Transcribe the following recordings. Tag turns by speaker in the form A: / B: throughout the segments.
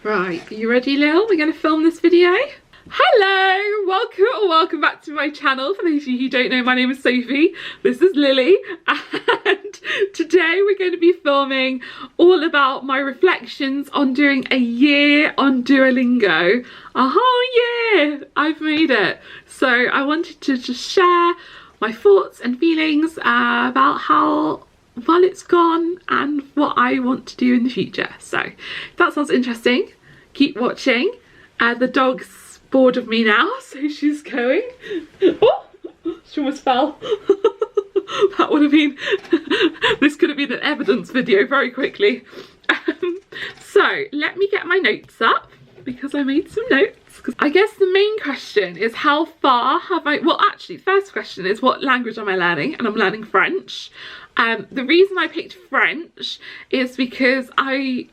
A: Right, are you ready, Lil? We're going to film this video. Hello, welcome back to my channel. For those of you who don't know, my name is Sophie. This is Lily, and today we're going to be filming all about my reflections on doing a year on Duolingo. A whole year! I've made it. So I wanted to just share my thoughts and feelings about how well it's gone and what I want to do in the future. So if that sounds interesting, keep watching. The dog's bored of me now, so she's going. Oh, she almost fell. That would have been, this could have been an evidence video very quickly. So let me get my notes up because I made some notes. I guess the main question is how far have I, well actually the first question is what language am I learning, and I'm learning French. The reason I picked French is because I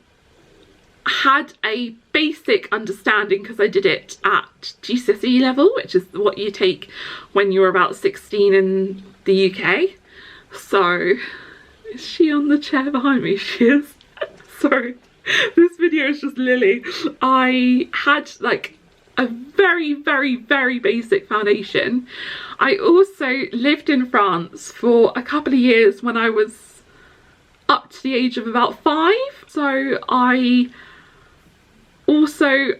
A: had a basic understanding because I did it at GCSE level, which is what you take when you're about 16 in the UK. So, is she on the chair behind me? She is. Sorry, this video is just Lily. I had like a very basic foundation. I also lived in France for a couple of years when I was up to the age of about 5, so I also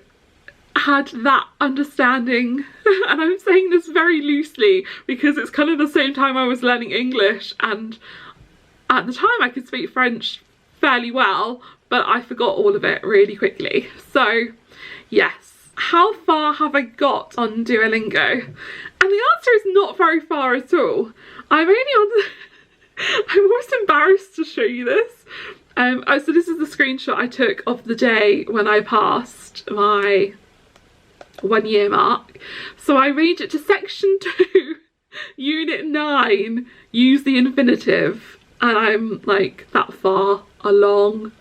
A: had that understanding, and I'm saying this very loosely because it's kind of the same time I was learning English, and at the time I could speak French fairly well, but I forgot all of it really quickly. So yes, how far have I got on Duolingo? And the answer is not very far at all. I'm only on I'm almost embarrassed to show you this. So this is the screenshot I took of the day when I passed my 1 year mark. So I read it to section 2, unit 9, use the infinitive, and I'm like that far along.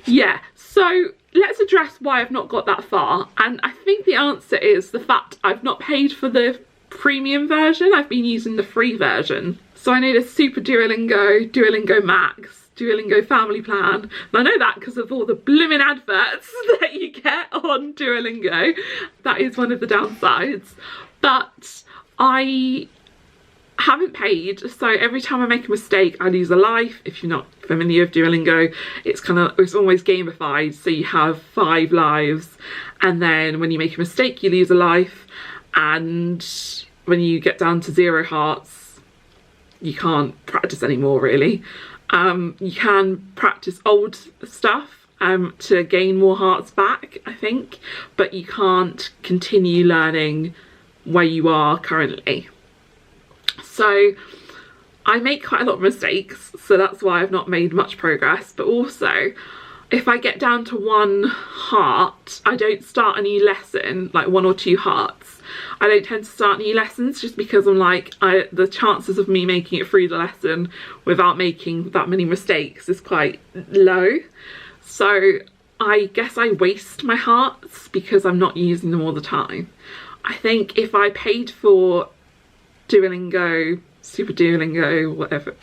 A: Yeah, so let's address why I've not got that far, and I think the answer is the fact I've not paid for the premium version. I've been using the free version. So I need a Super Duolingo, Duolingo Max, Duolingo Family Plan, and I know that because of all the blooming adverts that you get on Duolingo. That is one of the downsides, but I haven't paid, so every time I make a mistake I lose a life. If you're not familiar with Duolingo, it's always gamified, so you have 5 lives, and then when you make a mistake you lose a life, and when you get down to 0 hearts you can't practice anymore really. You can practice old stuff to gain more hearts back, I think, but you can't continue learning where you are currently. So I make quite a lot of mistakes, so that's why I've not made much progress. But also, if I get down to 1 heart, I don't start a new lesson, like 1 or 2 hearts. I don't tend to start new lessons just because I'm like, the chances of me making it through the lesson without making that many mistakes is quite low. So I guess I waste my hearts because I'm not using them all the time. I think if I paid for Duolingo, Super Duolingo, whatever,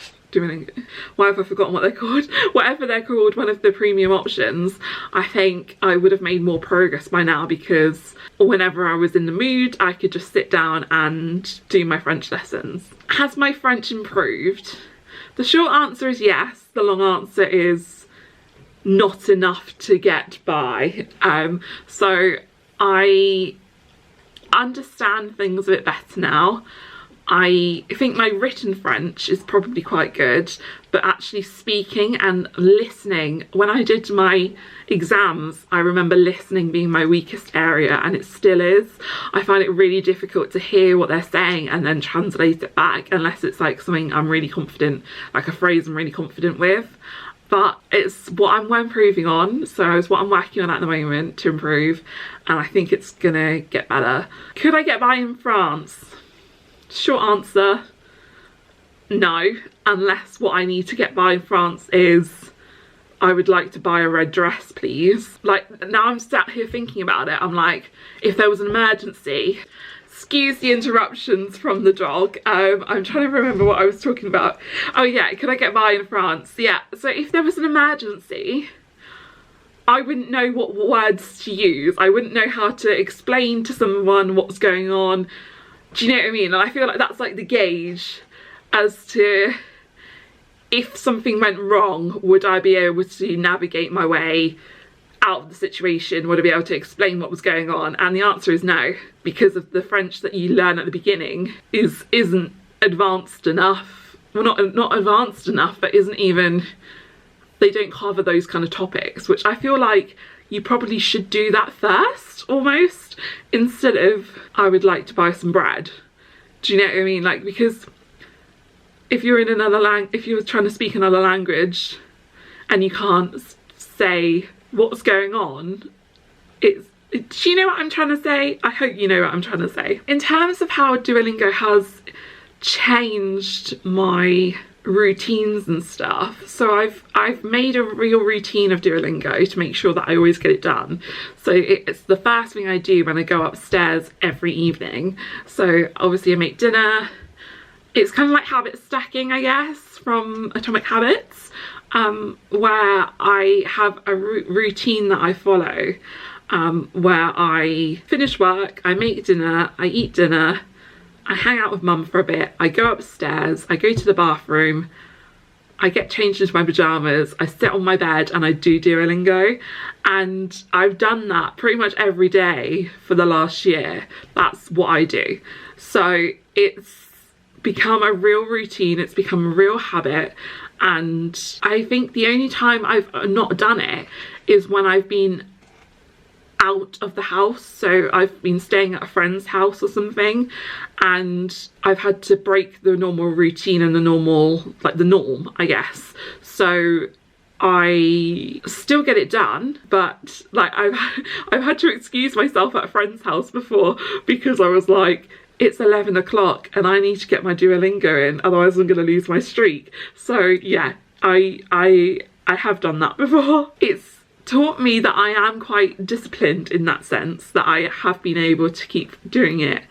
A: why have I forgotten what they're called? Whatever they're called, one of the premium options, I think I would have made more progress by now, because whenever I was in the mood I could just sit down and do my French lessons. Has my French improved? The short answer is yes. The long answer is not enough to get by. So I understand things a bit better now. I think my written French is probably quite good, but actually speaking and listening, when I did my exams, I remember listening being my weakest area, and it still is. I find it really difficult to hear what they're saying and then translate it back, unless it's like something I'm really confident, like a phrase I'm really confident with. But it's what I'm improving on, so it's what I'm working on at the moment to improve, and I think it's gonna get better. Could I get by in France? Short answer, no, unless what I need to get by in France is I would like to buy a red dress, please. Like, now I'm sat here thinking about it, I'm like, if there was an emergency, excuse the interruptions from the dog, I'm trying to remember what I was talking about. Oh yeah, could I get by in France? Yeah, so if there was an emergency, I wouldn't know what words to use. I wouldn't know how to explain to someone what's going on. Do you know what I mean? And I feel like that's like the gauge as to if something went wrong, would I be able to navigate my way out of the situation? Would I be able to explain what was going on? And the answer is no, because of the French that you learn at the beginning isn't advanced enough. Well, not advanced enough, but isn't even, they don't cover those kind of topics, which I feel like you probably should do that first, almost, instead of, I would like to buy some bread. Do you know what I mean? Like, because if you're in another if you're trying to speak another language and you can't say what's going on, do you know what I'm trying to say? I hope you know what I'm trying to say. In terms of how Duolingo has changed my routines and stuff, so I've made a real routine of Duolingo to make sure that I always get it done. So it's the first thing I do when I go upstairs every evening. So obviously I make dinner. It's kind of like habit stacking, I guess, from Atomic Habits, where I have a routine that I follow, where I finish work, I make dinner, I eat dinner, I hang out with mum for a bit, I go upstairs, I go to the bathroom, I get changed into my pyjamas, I sit on my bed and I do Duolingo. And I've done that pretty much every day for the last year. That's what I do. So it's become a real routine, it's become a real habit. And I think the only time I've not done it is when I've been out of the house. So I've been staying at a friend's house or something, and I've had to break the normal routine and the normal, like the norm, I guess. So I still get it done, but like I've had to excuse myself at a friend's house before because I was like, it's 11 o'clock and I need to get my Duolingo in, otherwise I'm going to lose my streak. So yeah, I have done that before. It's taught me that I am quite disciplined in that sense, that I have been able to keep doing it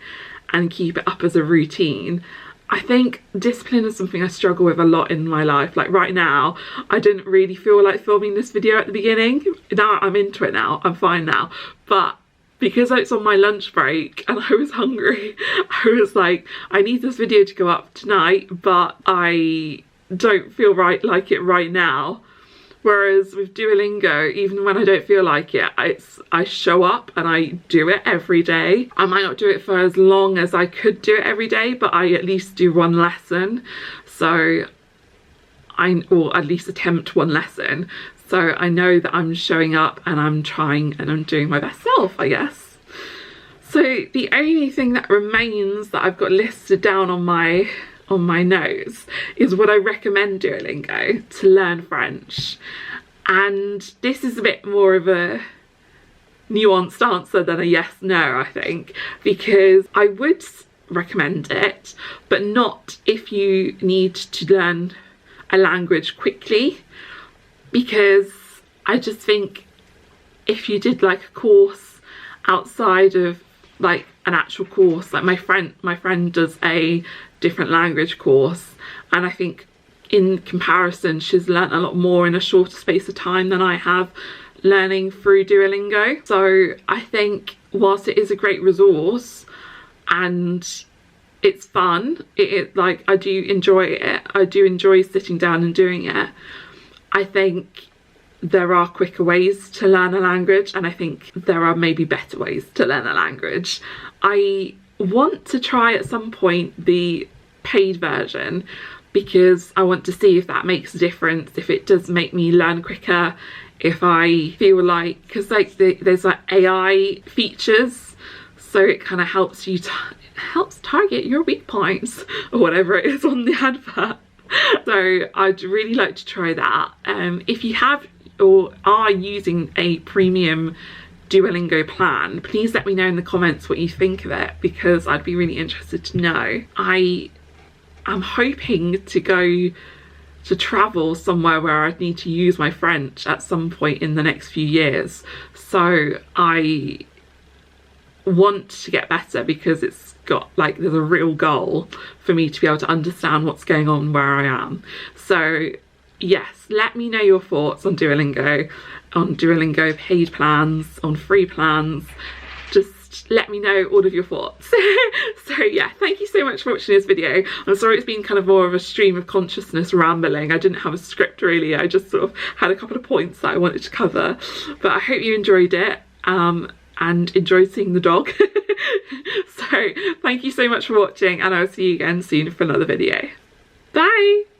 A: and keep it up as a routine. I think discipline is something I struggle with a lot in my life. Like right now, I didn't really feel like filming this video at the beginning. Now I'm into it now, I'm fine now. But because it's on my lunch break and I was hungry, I was like, I need this video to go up tonight, but I don't feel like it right now. Whereas with Duolingo, even when I don't feel like it, I show up and I do it every day. I might not do it for as long as I could do it every day, but I at least do one lesson. So or at least attempt one lesson. So I know that I'm showing up and I'm trying and I'm doing my best self, I guess. So the only thing that remains that I've got listed down on my notes is would I recommend Duolingo to learn French. And this is a bit more of a nuanced answer than a yes no, I think, because I would recommend it, but not if you need to learn a language quickly, because I just think if you did like a course outside of like an actual course, like my friend does a different language course, and I think in comparison she's learnt a lot more in a shorter space of time than I have learning through Duolingo. So I think whilst it is a great resource and it's fun, like I do enjoy it, I do enjoy sitting down and doing it, I think there are quicker ways to learn a language, and I think there are maybe better ways to learn a language. I want to try at some point the paid version because I want to see if that makes a difference, if it does make me learn quicker, if I feel like, because like there's like AI features, so it kind of helps you helps target your weak points or whatever it is on the advert. So I'd really like to try that. If you have or are using a premium Duolingo plan, please let me know in the comments what you think of it, because I'd be really interested to know. I am hoping to go to travel somewhere where I'd need to use my French at some point in the next few years, so I want to get better because it's got like, there's a real goal for me to be able to understand what's going on where I am. So yes, let me know your thoughts on Duolingo paid plans, on free plans. Just let me know all of your thoughts. So yeah, thank you so much for watching this video. I'm sorry it's been kind of more of a stream of consciousness rambling. I didn't have a script really, I just sort of had a couple of points that I wanted to cover, but I hope you enjoyed it and enjoyed seeing the dog. So thank you so much for watching, and I'll see you again soon for another video. Bye!